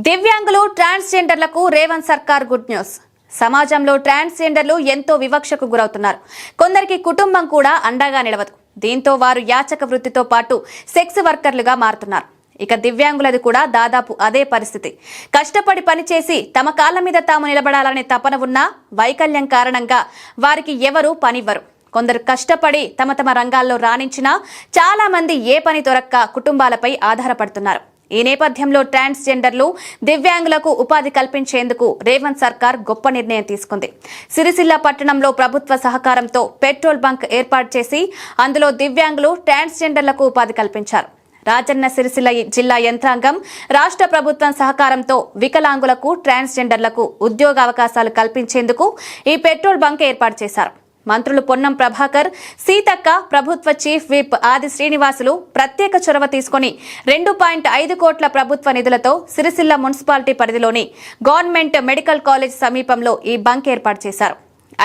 దివ్యాంగులు ట్రాన్స్జెండర్లకు రేవంత్ సర్కార్ good news. సమాజంలో ట్రాన్స్జెండర్లు ఎంతో వివక్షకు గురవుతున్నారు. కొందరికి కుటుంబం కూడా అండగా నిలవదు. దీంతో వారు యాచక వృత్తితో పాటు సెక్స్ వర్కర్లుగా మారుతున్నారు. ఇక దివ్యాంగులది కూడా దాదాపు అదే పరిస్థితి. కష్టపడి పనిచేసి తమ కాళ్ల మీద తాము నిలబడాలనే తపన ఉన్నా వైకల్యం కారణంగా వారికి ఎవరూ పనివ్వరు. కొందరు కష్టపడి తమ తమ రంగాల్లో రాణించినా చాలా మంది ఏ పని దొరక్క కుటుంబాలపై ఆధారపడుతున్నారు. ఈ నేపథ్యంలో ట్రాన్స్జెండర్లు దివ్యాంగులకు ఉపాధి కల్పించేందుకు రేవంత్ సర్కార్ గొప్ప నిర్ణయం తీసుకుంది. సిరిసిల్ల పట్టణంలో ప్రభుత్వ సహకారంతో పెట్రోల్ బంక్ ఏర్పాటు చేసి అందులో దివ్యాంగులు ట్రాన్స్జెండర్లకు ఉపాధి కల్పించారు. రాజన్న సిరిసిల్ల జిల్లా యంత్రాంగం రాష్ట్ర ప్రభుత్వం సహకారంతో వికలాంగులకు ట్రాన్స్జెండర్లకు ఉద్యోగ అవకాశాలు కల్పించేందుకు ఈ పెట్రోల్ బంక్ ఏర్పాటు చేశారు. మంత్రులు పొన్నం ప్రభాకర్, సీతక్క, ప్రభుత్వ చీఫ్ విప్ ఆది శ్రీనివాసులు ప్రత్యేక చొరవ తీసుకుని 2.5 కోట్ల ప్రభుత్వ నిధులతో సిరిసిల్ల మున్సిపాలిటీ పరిధిలోని గవర్నమెంట్ మెడికల్ కాలేజ్ సమీపంలో ఈ బంక్ ఏర్పాటు చేశారు.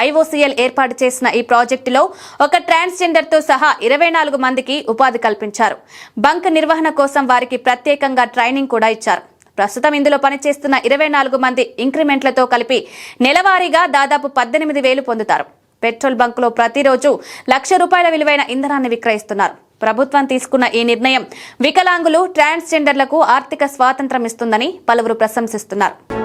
ఐఓసీఎల్ ఏర్పాటు చేసిన ఈ ప్రాజెక్టులో ఒక ట్రాన్స్జెండర్ తో సహా 24 మందికి ఉపాధి కల్పించారు. బంక్ నిర్వహణ కోసం వారికి ప్రత్యేకంగా ట్రైనింగ్ కూడా ఇచ్చారు. ప్రస్తుతం ఇందులో పనిచేస్తున్న 24 మంది ఇంక్రిమెంట్లతో కలిపి నెలవారీగా దాదాపు 18,000 పొందుతారు. పెట్రోల్ బంకులో ప్రతిరోజు ₹1,00,000 విలువైన ఇంధనాన్ని విక్రయిస్తున్నారు. ప్రభుత్వం తీసుకున్న ఈ నిర్ణయం వికలాంగులు, ట్రాన్స్జెండర్లకు ఆర్థిక స్వాతంత్ర్యం ఇస్తుందని పలువురు ప్రశంసిస్తున్నారు.